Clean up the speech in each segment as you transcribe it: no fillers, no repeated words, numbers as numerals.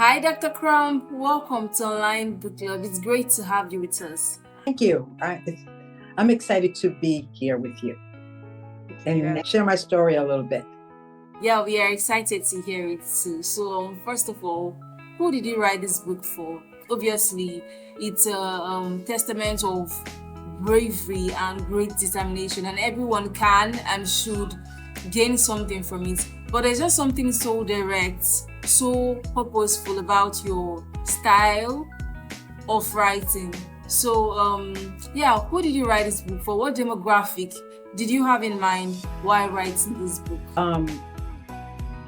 Hi, Dr. Crump. Welcome to Online Book Club. It's great to have you with us. Thank you. I'm excited to be here with you and share my story a little bit. Yeah, we are excited to hear it too. So, first of all, who did you write this book for? Obviously, it's a testament of bravery and great determination, and everyone can and should gain something from it. But there's just something so direct, so purposeful about your style of writing. So, who did you write this book for? What demographic did you have in mind while writing this book?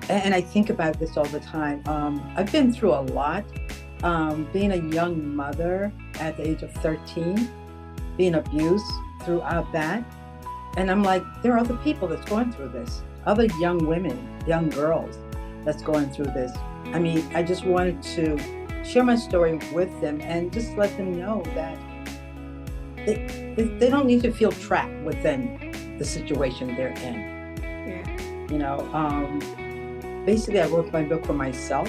And I think about this all the time. I've been through a lot. Being a young mother at the age of 13, being abused throughout that. And I'm like, there are other people that's going through this, other young women, young girls that's going through this. I mean, I just wanted to share my story with them and just let them know that they don't need to feel trapped within the situation they're in. Yeah. You know, basically I wrote my book for myself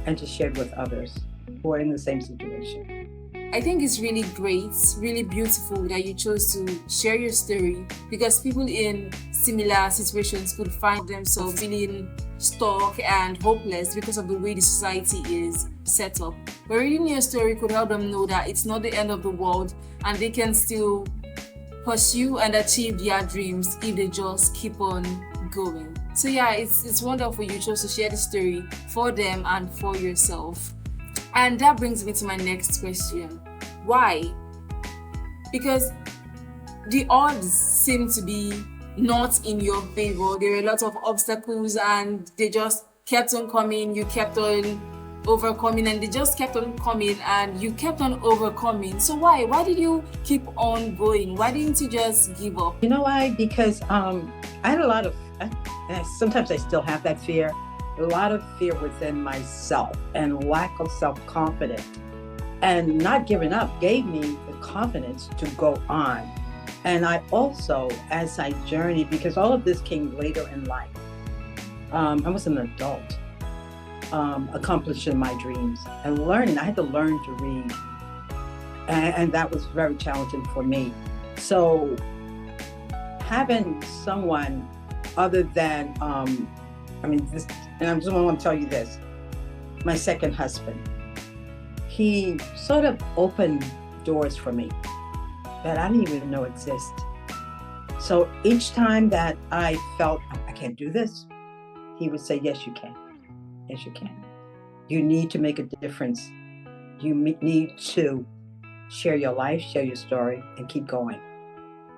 and to share it with others who are in the same situation. I think it's really great, really beautiful that you chose to share your story, because people in similar situations could find themselves feeling stuck and hopeless because of the way the society is set up. But reading your story could help them know that it's not the end of the world and they can still pursue and achieve their dreams if they just keep on going. So yeah, it's wonderful you chose to share the story for them and for yourself. And that brings me to my next question. Why? Because the odds seem to be not in your favor. There were a lot of obstacles and they just kept on coming. You kept on overcoming and they just kept on coming and you kept on overcoming. So why? Why did you keep on going? Why didn't you just give up? You know why? Because I had a lot of, sometimes I still have that fear. A lot of fear within myself and lack of self-confidence, and not giving up gave me the confidence to go on. And I also, as I journeyed, because all of this came later in life, I was an adult, accomplishing my dreams and learning. I had to learn to read, and that was very challenging for me. So having someone other than, this, and I just want to tell you this, my second husband, he sort of opened doors for me that I didn't even know exist. So each time that I felt I can't do this, he would say, yes, you can. Yes, you can. You need to make a difference. You need to share your life, share your story, and keep going.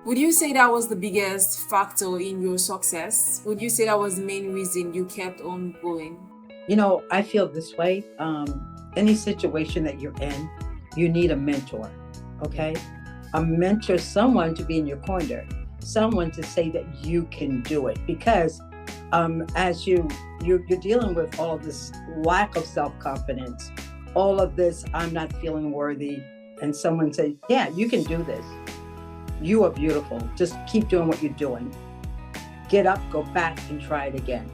Would you say that was the biggest factor in your success? Would you say that was the main reason you kept on going? You know, I feel this way. Any situation that you're in, you need a mentor, okay? A mentor, someone to be in your corner, someone to say that you can do it. Because as you're dealing with all this lack of self-confidence, all of this, I'm not feeling worthy, and someone says, yeah, you can do this. You are beautiful. Just keep doing what you're doing. Get up, go back, and try it again.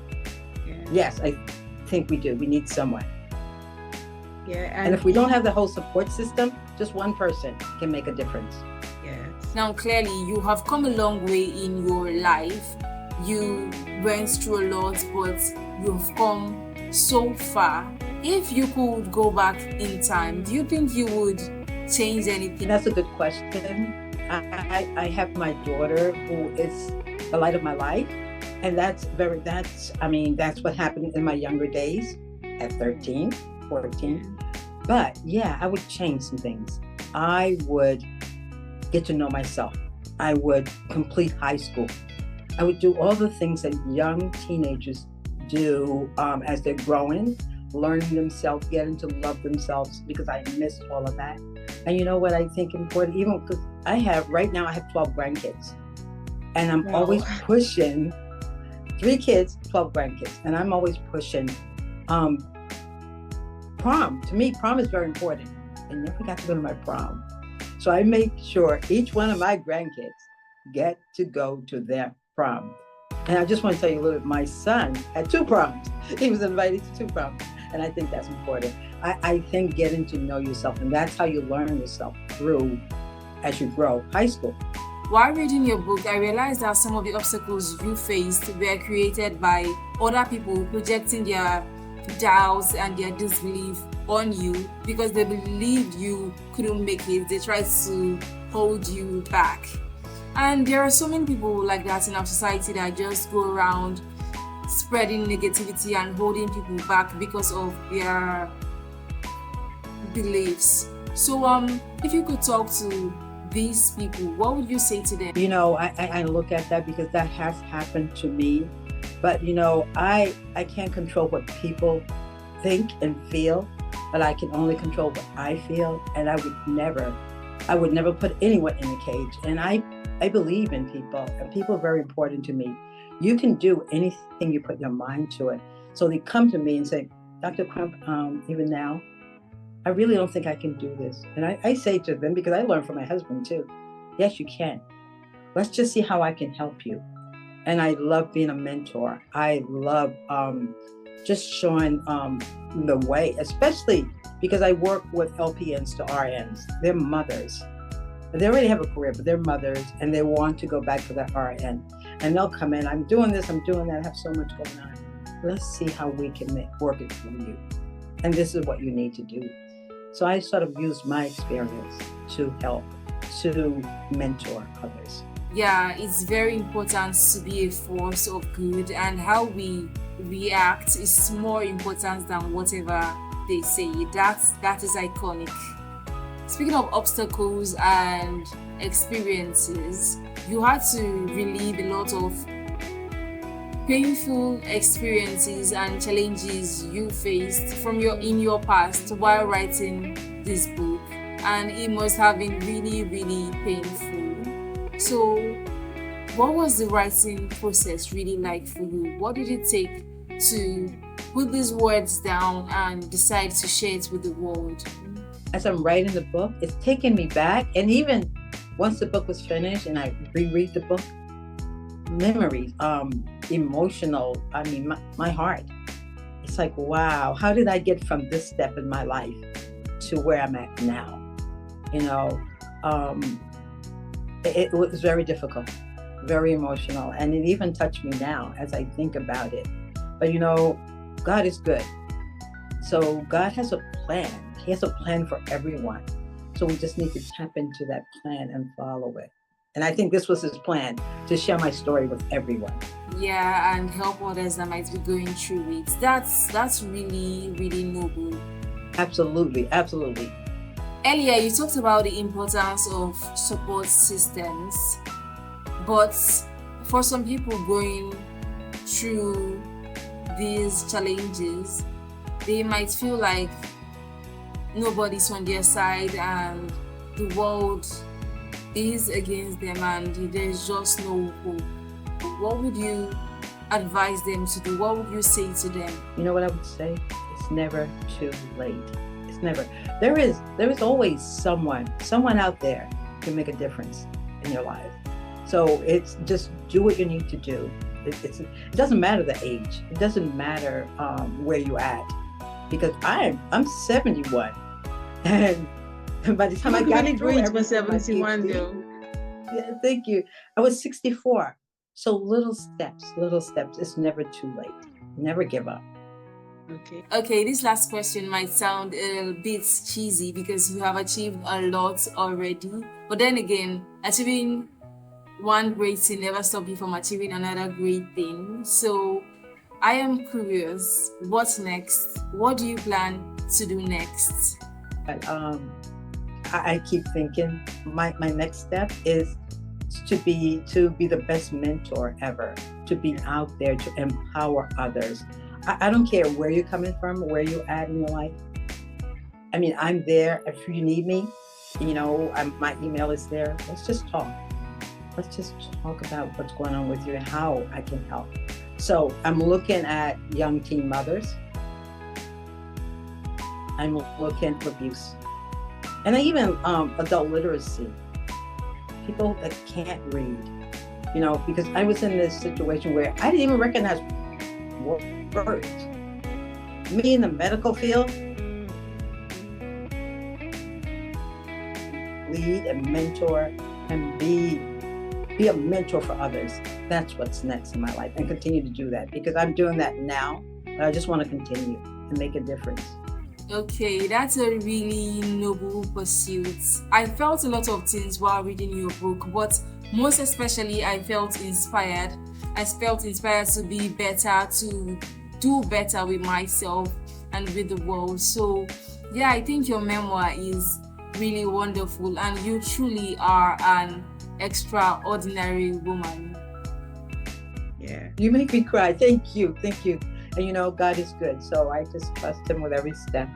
Yeah. Yes, I think we do. We need someone. Yeah. And if we don't have the whole support system, just one person can make a difference. Yes. Now, clearly, you have come a long way in your life. You went through a lot, but you've come so far. If you could go back in time, do you think you would change anything? That's a good question. I have my daughter who is the light of my life. And that's what happened in my younger days at 13, 14. But yeah, I would change some things. I would get to know myself. I would complete high school. I would do all the things that young teenagers do as they're growing, learning themselves, getting to love themselves, because I missed all of that. And you know what I think important, even because right now I have 12 grandkids, and I'm always pushing 3 kids, 12 grandkids, and I'm always pushing prom. To me, prom is very important. I never got to go to my prom. So I make sure each one of my grandkids get to go to their prom. And I just want to tell you a little bit, my son had 2 proms. He was invited to 2 proms. And I think that's important. I think getting to know yourself, and that's how you learn yourself through as you grow. High school. While reading your book, I realized that some of the obstacles you faced were created by other people projecting their doubts and their disbelief on you because they believed you couldn't make it. They tried to hold you back. And there are so many people like that in our society that just go around spreading negativity and holding people back because of their beliefs. So if you could talk to these people, what would you say to them? I look at that because that has happened to me. But, I can't control what people think and feel, but I can only control what I feel. And I would never put anyone in a cage. And I believe in people, and people are very important to me. You can do anything you put your mind to it. So they come to me and say, Dr. Crump, even now, I really don't think I can do this. And I say to them, because I learned from my husband too, yes, you can. Let's just see how I can help you. And I love being a mentor. I love just showing the way, especially because I work with LPNs to RNs. They're mothers. They already have a career, but they're mothers and they want to go back to that RN. And they'll come in, I'm doing this, I'm doing that, I have so much going on. Let's see how we can work it for you. And this is what you need to do. So I sort of use my experience to help, to mentor others. Yeah, it's very important to be a force of good, and how we react is more important than whatever they say. That is iconic. Speaking of obstacles and experiences, you had to relieve a lot of painful experiences and challenges you faced in your past while writing this book, and it must have been really, really painful. So what was the writing process really like for you? What did it take to put these words down and decide to share it with the world? As I'm writing the book, it's taken me back. And even once the book was finished and I reread the book, memories, emotional, my heart. It's like, wow, how did I get from this step in my life to where I'm at now? It was very difficult, very emotional. And it even touched me now as I think about it. But God is good. So God has a plan. He has a plan for everyone. So we just need to tap into that plan and follow it. And I think this was his plan, to share my story with everyone. Yeah, and help others that might be going through it. That's really, really noble. Absolutely, absolutely. Earlier, you talked about the importance of support systems, but for some people going through these challenges, they might feel like nobody's on their side and the world is against them and there's just no hope. What would you advise them to do? What would you say to them? You know what I would say? It's never too late. It's never. There is always someone out there who can make a difference in your life. So it's just do what you need to do. It doesn't matter the age. It doesn't matter where you're at. Because I'm 71, and by the time I got through everything, 71 though. Yeah, thank you. I was 64. So little steps. It's never too late. Never give up. Okay, this last question might sound a bit cheesy because you have achieved a lot already. But then again, achieving one great thing never stops you from achieving another great thing. So I am curious, what's next? What do you plan to do next? I keep thinking my next step is to be the best mentor ever, to be out there to empower others. I don't care where you're coming from, where you're at in your life. I'm there if you need me. My email is there. Let's just talk. Let's just talk about what's going on with you and how I can help. So I'm looking at young teen mothers. I'm looking for abuse. And even adult literacy. People that can't read. Because I was in this situation where I didn't even recognize words. me in the medical field, lead and mentor and be a mentor for others. That's what's next in my life, and continue to do that because I'm doing that now, but I just want to continue and make a difference. Okay, that's a really noble pursuit. I felt a lot of things while reading your book, but most especially I felt inspired. I felt inspired to be better, to do better with myself and with the world. So yeah, I think your memoir is really wonderful, and you truly are an extraordinary woman. Yeah. You make me cry. Thank you. And God is good. So I just trust him with every step.